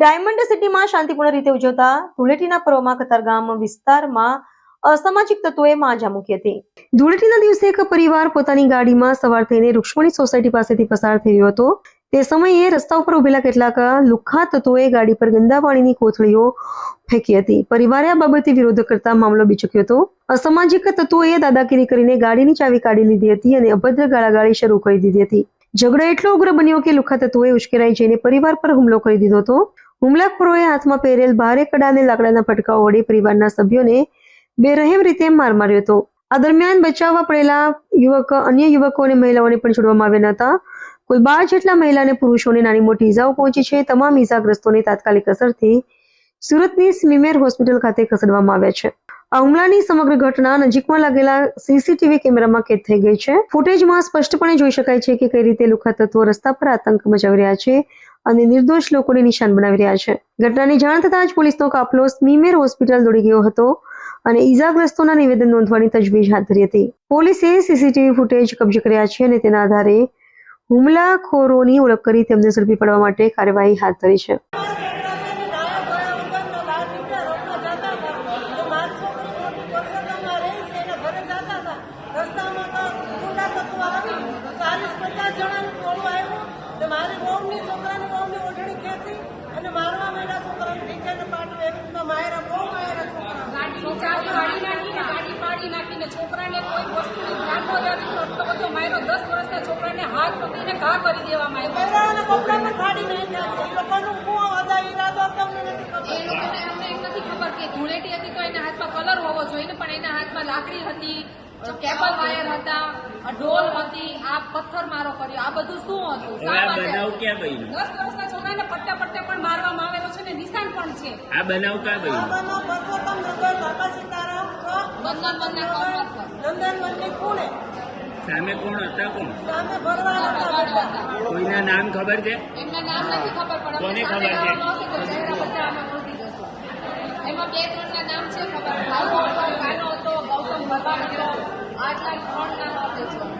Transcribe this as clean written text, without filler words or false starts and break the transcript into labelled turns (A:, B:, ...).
A: Diamond સિટીમાં શાંતિપૂર્ણ રીતે ઉજવતા ધૂળેટીના પર્વમાં કતારગામ વિસ્તારમાં અસામાજિક તત્વોએ માજા મૂકી હતી। ધૂળેટીના દિવસે એક પરિવાર પોતાની ગાડીમાં સવાર થઈને રૂક્ષ્મણી સોસાયટી પાસેથી પસાર થઈ રહ્યો હતો। તે સમયે રસ્તા ઉપર ઉભેલા કેટલાક લુખ્ખા તત્વોએ ગાડી પર ગંદા પાણીની કોથળીઓ ફેંકી હતી। પરિવારે આ બાબતે વિરોધ કરતા મામલો બીચક્યો હતો। અસામાજિક તત્વોએ દાદાગીરી કરીને ગાડીની ચાવી કાઢી લીધી હતી અને અભદ્ર ગાળાગાળી શરૂ કરી દીધી હતી। ઝઘડો એટલો ઉગ્ર બન્યો કે લુખ્ખા તત્વોએ ઉશ્કેરાઈ જઈને પરિવાર પર હુમલો કરી દીધો હતો। હુમલાખોરોએ હાથમાં પહેરેલ ભારે કડા અને લાકડાના ફટકાઓ વડે પરિવારના સભ્યોને બેરહેમ રીતે માર માર્યો હતો। આ દરમિયાન બચાવવા પડેલા અન્ય યુવકો અને મહિલાઓને પણ છોડવામાં આવ્યા નહોતા। કુલ 12 જેટલા મહિલા અને પુરુષોને નાની મોટી ઈજાઓ પહોંચી છે। તમામ ઈજાગ્રસ્તોને તાત્કાલિક અસરથી સુરતની સ્મીમેર હોસ્પિટલ ખાતે ખસેડવામાં આવ્યા છે। આ હુમલાની સમગ્ર ઘટના નજીકમાં લાગેલા સીસીટીવી કેમેરામાં કેદ થઈ ગઈ છે। ફૂટેજમાં સ્પષ્ટપણે જોઈ શકાય છે કે કઈ રીતે લુખ્ખા તત્વો રસ્તા પર આતંક મચાવી રહ્યા છે અને નિર્દોષ લોકોને નિશાન બનાવી રહ્યા છે। ઘટનાની જાણ થતાં જ પોલીસનો કાફલો સ્મીમેર હોસ્પિટલ દોડી ગયો હતો અને ઈજાગ્રસ્તોના નિવેદન નોંધવાની તજવીજ હાથ ધરી હતી। પોલીસે સીસીટીવી ફૂટેજ કબજે કર્યા છે અને તેના આધારે હુમલાખોરોની ઓળખ કરી તેમને ઝડપી પાડવા માટે કાર્યવાહી હાથ ધરી છે।
B: છોકરાને કોઈ વસ્તુની ધ્યાન ન દેતી એટલો બધો માર્યો। 10 વર્ષના છોકરાને હાથ પકડીને ઘા કરી દેવામાં આવ્યો। કપડાને ફાડી નાખ્યા છે। એ લોકોનો શું હતો ઈરાદો તમને નથી ખબર। એ લોકોને અમને એમ નથી ખબર કે ધૂળેટી હતી તો એના હાથમાં કલર હોવો જોઈએ, પણ એના હાથમાં લાકડી હતી, કેબલ વાયર હતા, ઢોલ હતી, આ પથ્થર મારો કર્યો। આ બધું શું હતું? 10 વર્ષના છોકરાને પટ્ટા પટ્ટા પણ મારવામાં આવેલો છે ને નિશાન પણ છે। આ બનાવ ક્યાં ગયો?
C: સામે કોણ હતા? કોણ
B: સામે ભરવાડ હતા।
C: કોઈના નામ ખબર છે?
B: એમના નામ નથી ખબર, પણ
C: કોને ખબર છે?
B: બધા અમે ઓળખી જશું। એમાં 2-3 ના નામ છે ખબર। ભાવો હતો, કાનો હતો, ગૌતમ ભરવાડ હતો, આટલા 3 નામ આપે છે।